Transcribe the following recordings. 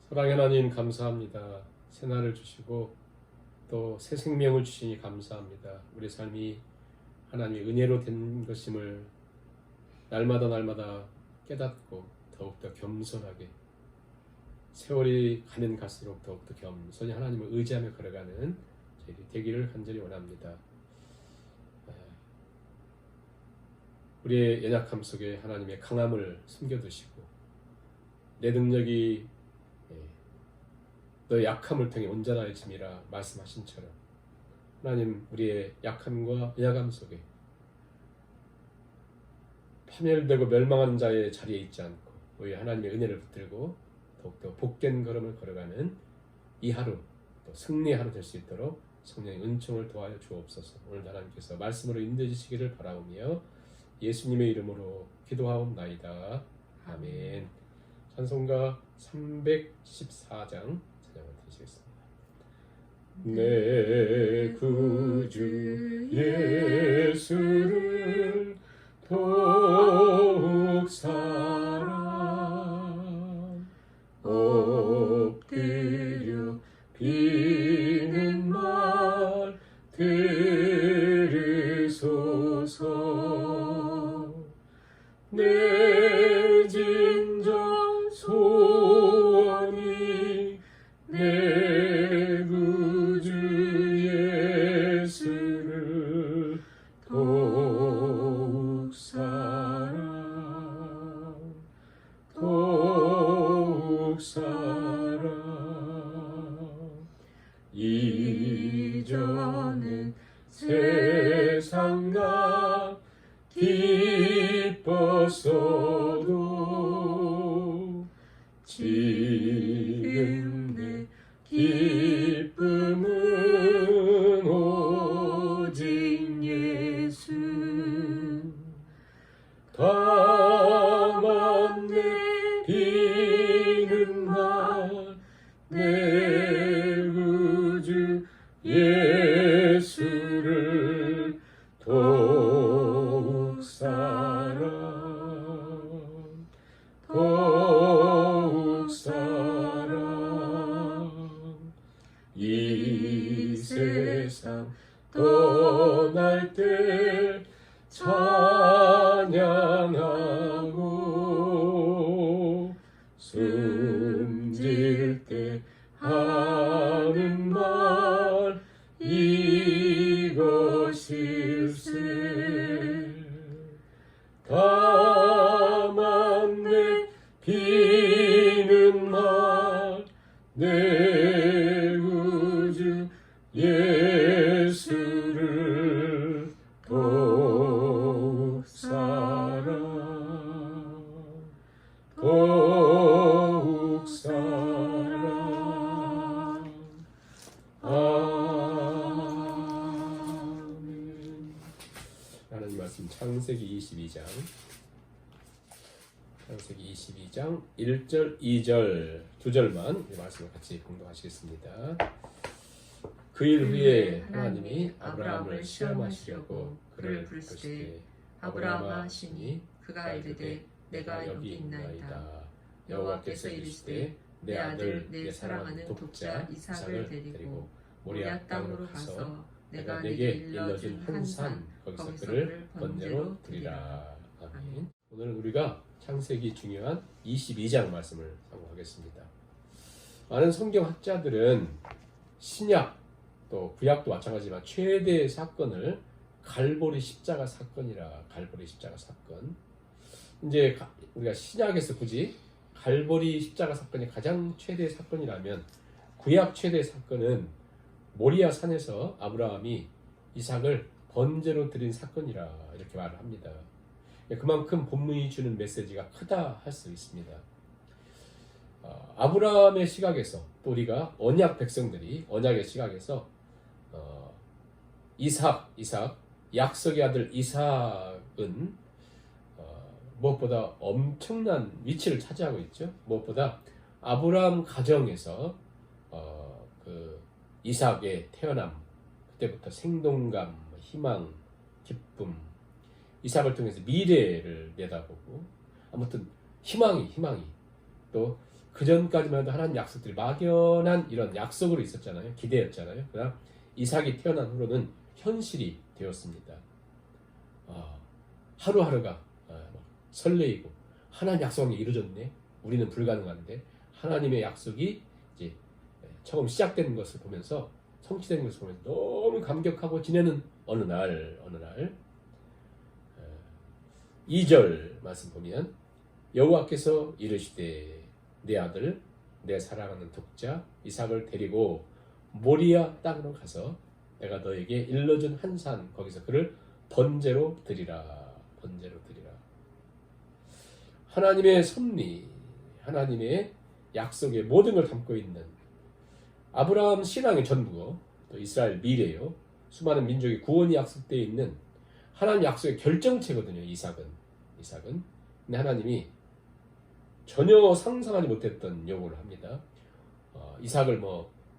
사랑의 하나님 감사합니다. 새날을 주시고 또 새 생명을 주시니 감사합니다. 우리 삶이 하나님의 은혜로 된 것임을 날마다 깨닫고 더욱더 겸손하게 세월이 가면 갈수록 더욱더 겸손히 하나님을 의지하며 걸어가는 저희들이 되기를 간절히 원합니다. 우리의 연약함 속에 하나님의 강함을 숨겨두시고 내 능력이 너의 약함을 통해 온전하여짐이라 말씀하신처럼 하나님 우리의 약함과 연약함 속에 파멸되고 멸망하는 자의 자리에 있지 않고 우리 하나님의 은혜를 붙들고 더욱더 복된 걸음을 걸어가는 이 하루 또 승리의 하루 될 수 있도록 성령의 은총을 도하여 주옵소서. 오늘 하나님께서 말씀으로 인도해 주시기를 바라오며 예수님의 이름으로 기도하옵나이다. 아멘. 찬송가 314장 찬양을 드리겠습니다. 내 구주 예수를 더욱 사랑 엎드려 비는 말 들으소서. 내 진정 소원이 내 구주 예수를 더욱 사랑 이전엔 세상 나 기뻤어도 지금 내 기쁨은 오직 예수. 다만 내 비는 날 내 구주 예수를 더욱 사랑 이 세상 떠날 때 찬양하고 숨질 때 하는 말 이것일세. 다만 내 비는 말 내 구주 예수를 더욱 사랑 아멘. 하나님 말씀 창세기 22장 1절 2절 두 절만 이 말씀을 같이 공동하시겠습니다. 그 일 후에 하나님이 아브라함을 시험하시려고 그를 부르시되 아브라함아 하시니 그가 이르되 내가 여기 있나이다. 여호와께서 이르시되 내 아들 내 사랑하는 독자 이삭을 데리고 모리아 땅으로 가서 내가 네게 일러준 한 산 거기서 그를 번제로 드리라. 아멘. 오늘 우리가 창세기 중요한 22장 말씀을 상고하겠습니다. 많은 성경학자들은 신약 또 구약도 마찬가지지만 최대의 사건을 갈보리 십자가 사건이라. 갈보리 십자가 사건. 이제 우리가 신약에서 굳이 갈보리 십자가 사건이 가장 최대의 사건이라면 구약 최대의 사건은 모리아 산에서 아브라함이 이삭을 번제로 드린 사건이라 이렇게 말을 합니다. 그만큼 본문이 주는 메시지가 크다 할 수 있습니다. 아브라함의 시각에서 또 우리가 언약 백성들이 언약의 시각에서 이삭 약속의 아들 이삭은 무엇보다 엄청난 위치를 차지하고 있죠. 무엇보다 아브라함 가정에서 그 이삭의 태어남 그때부터 생동감, 희망, 기쁨 이삭을 통해서 미래를 내다보고 아무튼 희망이 또 그 전까지만 해도 하나님 약속들이 막연한 이런 약속으로 있었잖아요. 기대였잖아요. 그러나 이삭이 태어난 후로는 현실이 되었습니다. 하루하루가 설레이고 하나님 약속이 이루어졌네. 우리는 불가능한데 하나님의 약속이 이제 처음 시작되는 것을 보면서 성취되는 것을 보면서 너무 감격하고 지내는 어느 날 2절 말씀 보면 여호와께서 이르시되 내 아들 내 사랑하는 독자 이삭을 데리고 모리아 땅으로 가서 내가 너에게 일러준 한 산 거기서 그를 번제로 드리라. 번제로 드리라. 하나님의 섭리, 하나님의 약속의 모든 걸 담고 있는 아브라함 신앙의 전부고 또 이스라엘 미래요. 수많은 민족의 구원이 약속되어 있는 하나님 약속의 결정체거든요. 이삭은. 근데 하나님이 전혀 상상하지 못했던 요구를 합니다. 이삭을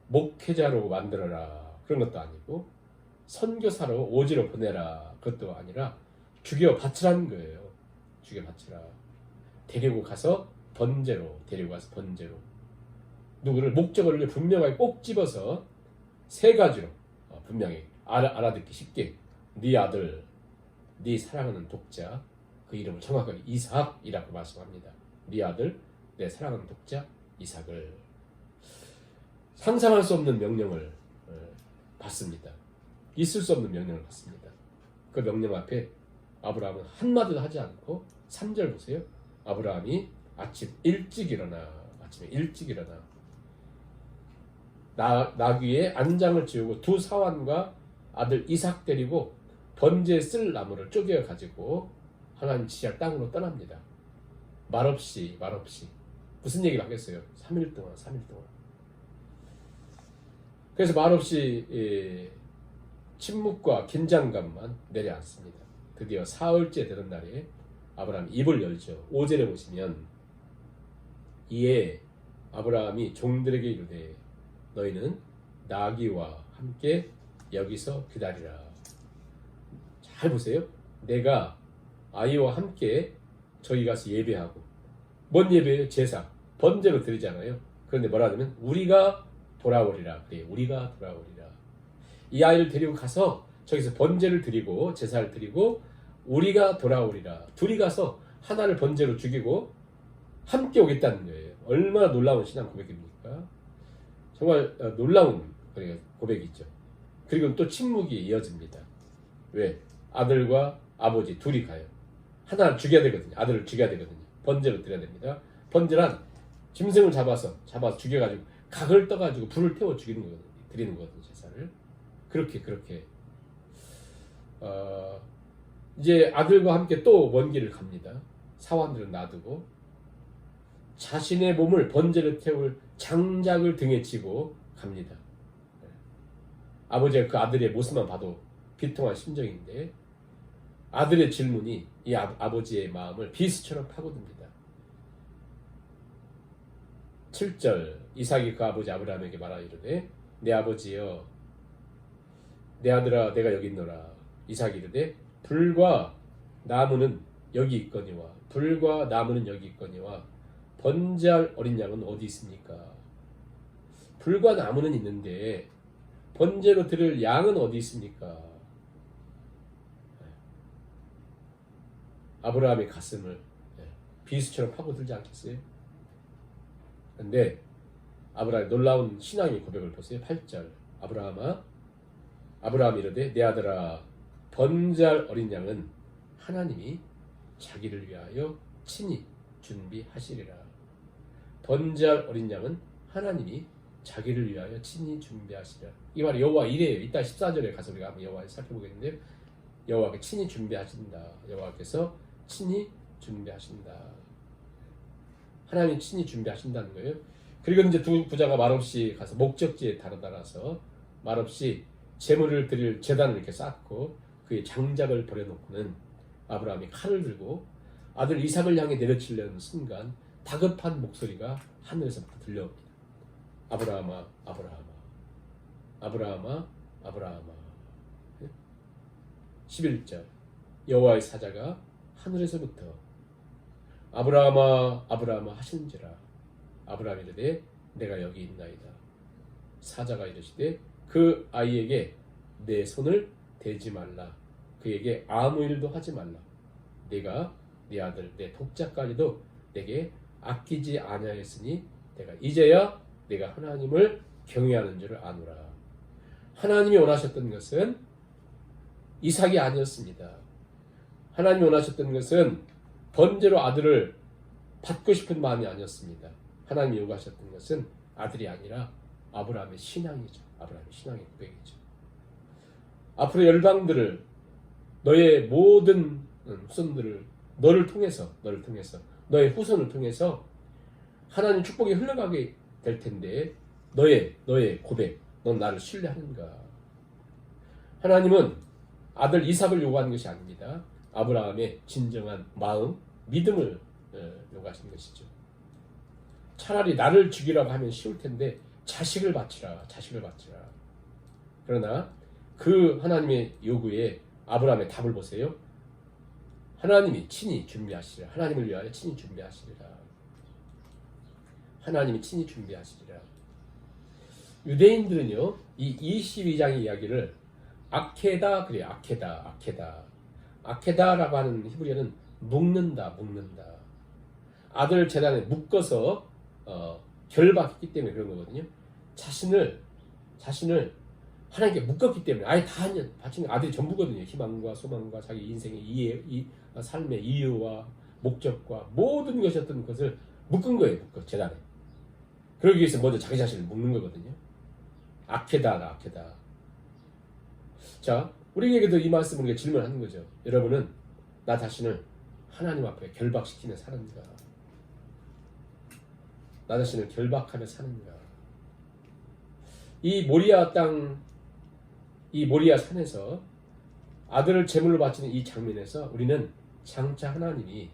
목회자로 만들어라 그런 것도 아니고 선교사로 오지로 보내라 그것도 아니라 죽여 바치라는 거예요. 죽여 바치라. 데리고 가서 번제로 누구를 목적을 분명하게 꼭 집어서 세 가지로 분명히 알아듣기 쉽게 네 아들 네 사랑하는 독자 그 이름을 정확하게 이삭이라고 말씀합니다. 네 아들 내 사랑하는 독자 이삭을 상상할 수 없는 명령을 받습니다. 있을 수 없는 명령을 받습니다. 그 명령 앞에 아브라함은 한마디도 하지 않고 3절 보세요. 아브라함이 아침에 일찍 일어나 나귀에 안장을 지우고 두 사환과 아들 이삭 데리고 번제에 쓸 나무를 쪼개어 가지고 하나님 지시할 땅으로 떠납니다. 말없이 무슨 얘기를 하겠어요? 3일 동안 그래서 말없이 침묵과 긴장감만 내려앉습니다. 드디어 사흘째 되는 날에 아브라함이 입을 열죠. 5절에 보시면 이에 아브라함이 종들에게 이르되 너희는 나귀와 함께 여기서 기다리라. 잘 보세요. 내가 아이와 함께 저기 가서 예배하고 뭔 예배예요? 제사 번제로 드리잖아요. 그런데 뭐라 하냐면 우리가 돌아오리라. 그래, 우리가 돌아오리라. 이 아이를 데리고 가서 저기서 번제를 드리고 제사를 드리고 우리가 돌아오리라. 둘이 가서 하나를 번제로 죽이고 함께 오겠다는 거예요. 얼마나 놀라운 신앙 고백입니까? 정말 놀라운 고백이죠. 그리고 또 침묵이 이어집니다. 왜? 아들과 아버지 둘이 가요. 하나를 죽여야 되거든요. 아들을 죽여야 되거든요. 번제로 드려야 됩니다. 번제란 짐승을 잡아서 죽여가지고 각을 떠가지고 불을 태워 죽이는 거거든요. 드리는 거거든요. 제사를. 그렇게 이제 아들과 함께 또 먼 길을 갑니다. 사환들을 놔두고 자신의 몸을 번제로 태울 장작을 등에 지고 갑니다. 아버지가 그 아들의 모습만 봐도 비통한 심정인데 아들의 질문이 이 아버지의 마음을 비수처럼 파고듭니다. 7절 이삭이 그 아버지 아브라함에게 말하여 이르되 내 아버지여 내 아들아 내가 여기 있노라. 이삭이 이르되 불과 나무는 여기 있거니와 번제할 어린 양은 어디 있습니까? 불과 나무는 있는데 번제로 드릴 양은 어디 있습니까? 아브라함의 가슴을 비수처럼 파고들지 않겠어요? 그런데 아브라함의 놀라운 신앙의 고백을 보세요. 8절 아브라함이 이르되 내 아들아 번제할 어린 양은 하나님이 자기를 위하여 친히 준비하시리라. 번제할 어린 양은 하나님이 자기를 위하여 친히 준비하시리라. 이 말이 여호와 이래요. 이따 14절에 가서 우리가 한번 여호와를 살펴보겠는데 여호와께 친히 준비하신다. 여호와께서 친히 준비하신다. 하나님이 친히 준비하신다는 거예요. 그리고 이제 두 부자가 말없이 가서 목적지에 달아나서 말없이 제물을 드릴 제단을 이렇게 쌓고 그의 장작을 버려놓고는 아브라함이 칼을 들고 아들 이삭을 향해 내려치려는 순간 다급한 목소리가 하늘에서부터 들려옵니다. 아브라함아 아브라함아 아브라함아 아브라함아. 11절 여호와의 사자가 하늘에서부터 아브라함아 아브라함아 하시는지라. 아브라함이 이르되 내가 여기 있나이다. 사자가 이르시되 그 아이에게 내 손을 대지 말라. 그에게 아무 일도 하지 말라. 내가 네 아들 내 독자까지도 내게 아끼지 아니하였으니 내가 이제야 내가 하나님을 경외하는 줄을 아노라. 하나님이 원하셨던 것은 이삭이 아니었습니다. 하나님이 원하셨던 것은 번제로 아들을 받고 싶은 마음이 아니었습니다. 하나님이 요구하셨던 것은 아들이 아니라 아브라함의 신앙이죠. 아브라함의 신앙의 고백이죠. 앞으로 열방들을 너의 모든 후손들을 너를 통해서 너의 후손을 통해서 하나님 축복이 흘러가게 될 텐데 너의 고백, 넌 나를 신뢰하는가? 하나님은 아들 이삭을 요구하는 것이 아닙니다. 아브라함의 진정한 마음, 믿음을 요구하시는 것이죠. 차라리 나를 죽이라고 하면 쉬울 텐데 자식을 바치라. 그러나 그 하나님의 요구에 아브라함의 답을 보세요. 하나님이 친히 준비하시리라. 하나님을 위하여 친히 준비하시리라. 하나님이 친히 준비하시리라. 유대인들은요, 이 22장의 이야기를 아케다 그래요. 아케다라고 하는 히브리어는 묶는다. 아들 제단에 묶어서 결박했기 때문에 그런 거거든요. 자신을 하나님께 묶었기 때문에 아예 다 바친 아들이 전부거든요. 희망과 소망과 자기 인생의 삶의 이유와 목적과 모든 것이 어떤 것을 묶은 거예요. 제단에. 그러기 위해서 먼저 자기 자신을 묶는 거거든요. 아케다. 자, 우리에게도 이 말씀을 우리가 질문하는 거죠. 여러분은 나 자신을 하나님 앞에 결박시키며 사는가? 나 자신을 결박하며 사는가? 이 모리아 산에서 아들을 제물로 바치는 이 장면에서 우리는 장차 하나님이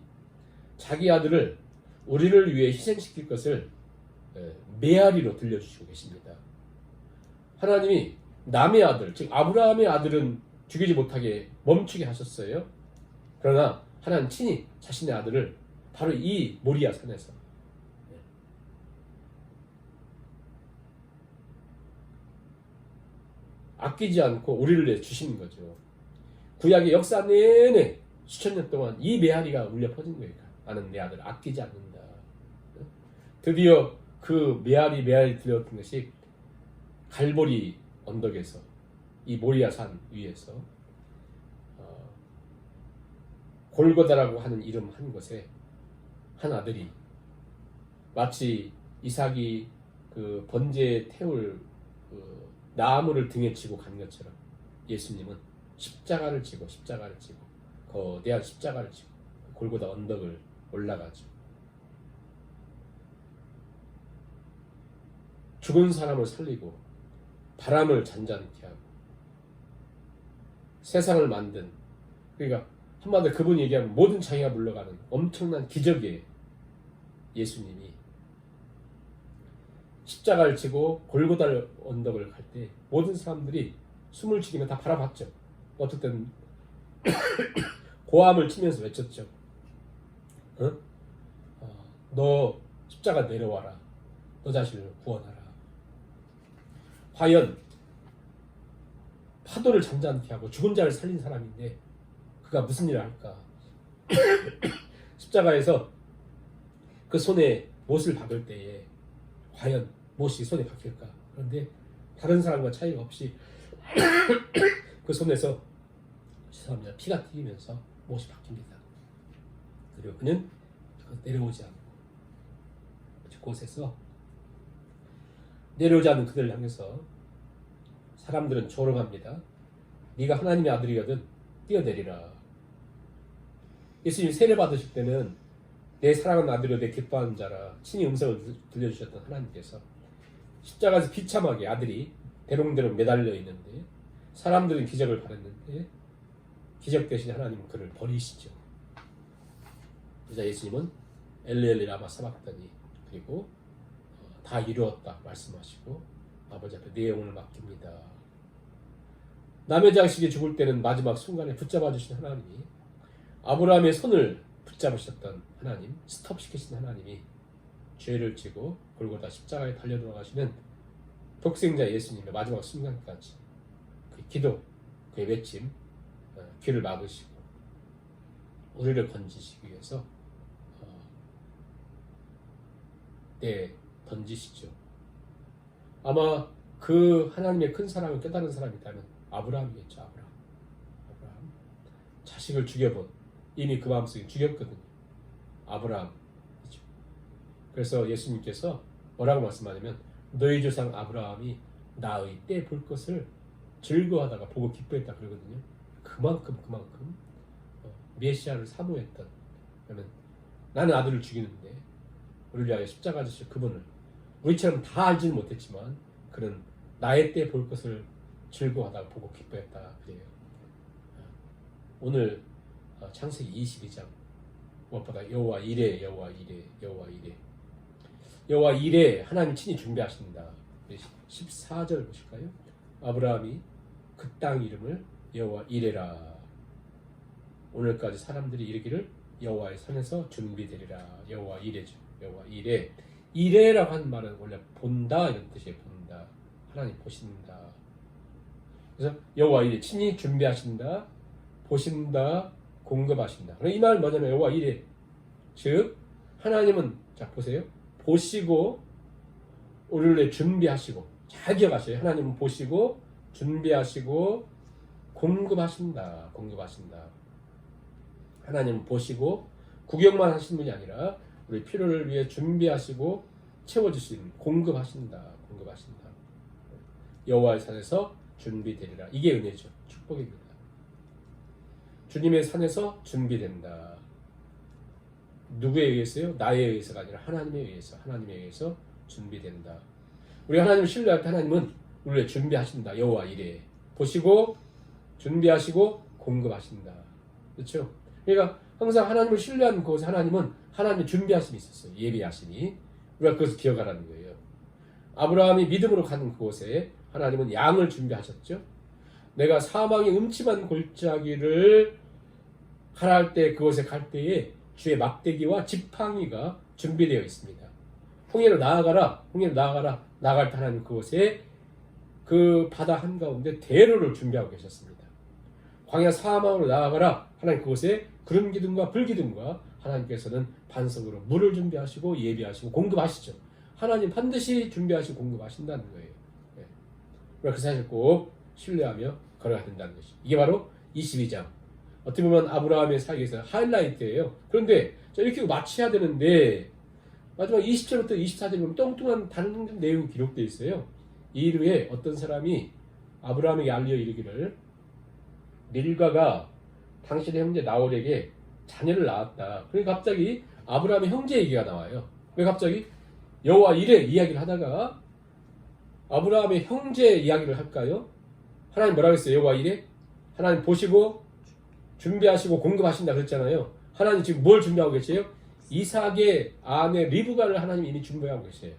자기 아들을 우리를 위해 희생시킬 것을 메아리로 들려주시고 계십니다. 하나님이 남의 아들, 즉 아브라함의 아들은 죽이지 못하게 멈추게 하셨어요. 그러나 하나님 친히 자신의 아들을 바로 이 모리아 산에서 아끼지 않고 우리를 위해 주시는 거죠. 구약의 역사 내내 수천 년 동안 이 메아리가 울려 퍼진 거예요. 나는 내 아들을 아끼지 않는다. 드디어 그 메아리 들려왔던 것이 갈보리 언덕에서 이 모리아 산 위에서 골고다라고 하는 이름 한 곳에 한 아들이 마치 이삭이 그 번제에 태울 나무를 등에 지고 간 것처럼 예수님은 십자가를 지고 거대한 십자가를 지고 골고다 언덕을 올라가죠. 죽은 사람을 살리고 바람을 잔잔케 하고 세상을 만든, 그러니까 한마디로 그분이 얘기하면 모든 장애가 물러가는 엄청난 기적의 예수님이 십자가를 지고 골고다 언덕을 갈 때 모든 사람들이 숨을 죽이며 다 바라봤죠. 어떨 때는 고함을 치면서 외쳤죠. 너 십자가 내려와라. 너 자신을 구원하라. 과연 파도를 잔잔케 하고 죽은 자를 살린 사람인데 그가 무슨 일을 할까? 십자가에서 그 손에 못을 박을 때에 과연 못이 손에 박힐까? 그런데 다른 사람과 차이가 없이 그 손에서 죄송합니다. 피가 튀기면서 못이 박힙니다. 그리고 그는 내려오지 않고 그곳에서 내려오지 않는 그들을 향해서 사람들은 조롱합니다. 네가 하나님의 아들이거든 뛰어내리라. 예수님이 세례 받으실 때는 내 사랑하는 아들이여 내 기뻐하는 자라 친히 음성을 들려주셨던 하나님께서 십자가에서 비참하게 아들이 대롱대롱 매달려 있는데 사람들은 기적을 바랐는데 기적 대신 하나님은 그를 버리시죠. 그래서 예수님은 엘리 라마 사박다니 그리고 다 이루었다 말씀하시고 아버지 앞에 내 영혼을 맡깁니다. 남의 자식이 죽을 때는 마지막 순간에 붙잡아 주신 하나님이 아브라함의 손을 붙잡으셨던 하나님, 스톱시키신 하나님이 죄를 지고 골고다 십자가에 달려 돌아가시는 독생자 예수님의 마지막 순간까지 그 기도, 그의 외침, 귀를 막으시고 우리를 건지시기 위해서 던지시죠. 아마 그 하나님의 큰 사랑을 깨달은 사람이 있다면 아브라함이겠죠. 아브라함. 자식을 죽여본, 이미 그 마음속에 죽였거든요. 아브라함이죠. 그래서 예수님께서 뭐라고 말씀하냐면 너희 조상 아브라함이 나의 때 볼 것을 즐거워하다가 보고 기뻐했다 그러거든요. 그만큼 메시아를 사모했던, 그러면 나는 아들을 죽이는데 우리를 위하여 십자가 지실 그분을 우리처럼 다 알지는 못했지만 그는 나의 때 볼 것을 즐거워하다가 보고 기뻐했다 그래요. 오늘 창세기 22장 무엇보다 여호와 이레 하나님이 친히 준비하신다. 14절 보실까요? 아브라함이 그 땅 이름을 여호와 이레라. 오늘까지 사람들이 이르기를 여호와의 산에서 준비되리라. 여호와 이레죠. 여호와 이레. 이레라고 하는 말은 원래 본다 이런 뜻이에요. 본다. 하나님 보신다. 그래서 여호와 이레 친히 준비하신다. 보신다. 공급하신다. 이 말은 뭐냐면 여호와 이레. 즉 하나님은 자 보세요. 보시고 우리를 준비하시고 잘 기억하세요. 하나님은 보시고 준비하시고 공급하신다. 하나님은 보시고 구경만 하시는 분이 아니라 우리 필요를 위해 준비하시고 채워주신 공급하신다. 여호와의 산에서 준비되리라. 이게 은혜죠. 축복입니다. 주님의 산에서 준비된다. 누구에 의해서요? 나에 의해서가 아니라 하나님에 의해서 준비된다. 우리 하나님을 신뢰할 때 하나님은 우리를 준비하신다. 여호와 이레. 보시고 준비하시고 공급하신다. 그렇죠? 그러니까 항상 하나님을 신뢰하는 곳에 하나님은 하나님의 준비하심이 있었어요. 예비하심이. 우리가 그것을 기억하라는 거예요. 아브라함이 믿음으로 가는 그곳에 하나님은 양을 준비하셨죠. 내가 사망의 음침한 골짜기를 가라 할 때 그곳에 갈 때에 주의 막대기와 지팡이가 준비되어 있습니다. 홍해로 나아가라. 나아갈 때 하나님 그곳에 그 바다 한가운데 대로를 준비하고 계셨습니다. 광야 사망으로 나아가라. 하나님 그곳에 구름 기둥과 불 기둥과 하나님께서는 반석으로 물을 준비하시고 예비하시고 공급하시죠. 하나님 반드시 준비하시고 공급하신다는 거예요. 그 사실 꼭 신뢰하며 걸어야 된다는 것이. 이게 바로 22장. 어떻게 보면 아브라함의 사역에서 하이라이트예요. 그런데 이렇게 마쳐야 되는데 마지막 20절부터 24절에 보면 뚱뚱한 다른 내용이 기록되어 있어요. 이 일후에 어떤 사람이 아브라함에게 알려 이르기를 밀가가 당신의 형제 나홀에게 자녀를 낳았다. 그러니까 갑자기 아브라함의 형제 얘기가 나와요. 왜 갑자기 여호와 이레 이야기를 하다가 아브라함의 형제 이야기를 할까요? 하나님 뭐라고 했어요? 여호와 이레? 하나님 보시고 준비하시고 공급하신다 그랬잖아요. 하나님 지금 뭘 준비하고 계세요? 이삭의 아내 리브가를 하나님 이미 준비하고 계세요.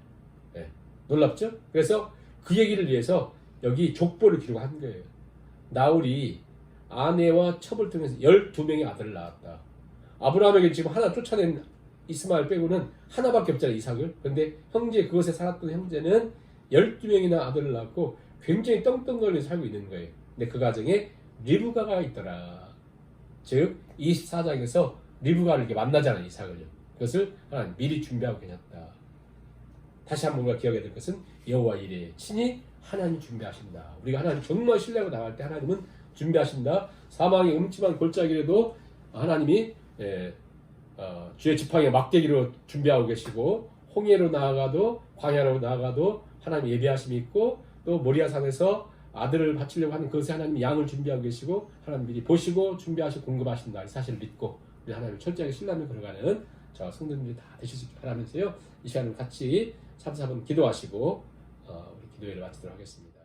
네. 놀랍죠? 그래서 그 얘기를 위해서 여기 족보를 기록한 거예요. 나홀이 아내와 첩을 통해서 12명의 아들을 낳았다. 아브라함에게 지금 하나 쫓아낸 이스마엘 빼고는 하나밖에 없잖아요. 이삭을. 그런데 형제 그것에 살았던 형제는 12명이나 아들을 낳고 굉장히 떵떵거리며 살고 있는 거예요. 근데 그 가정에 리브가가 있더라. 즉 24장에서 리브가를 이렇게 만나잖아요. 이삭을요. 그것을 하나님 미리 준비하고 계셨다. 다시 한번 우리가 기억해야 될 것은 여호와 이레 친히 하나님 준비하신다. 우리가 하나님 정말 신뢰하고 나갈 때 하나님은 준비하신다. 사망의 음침한 골짜기에도 하나님이 주의 지팡이의 막대기로 준비하고 계시고 홍해로 나아가도 광야로 나아가도 하나님 예비하심이 있고 또 모리아산에서 아들을 바치려고 하는 그것에 하나님이 양을 준비하고 계시고 하나님 미리 보시고 준비하시고 공급하신다. 이 사실을 믿고 우리 하나님을 철저하게 신뢰하며 걸어가는 저 성도님들이 다 되실 수 있게 바라면서요. 이 시간을 같이 3, 4분 기도하시고 우리 기도회를 마치도록 하겠습니다.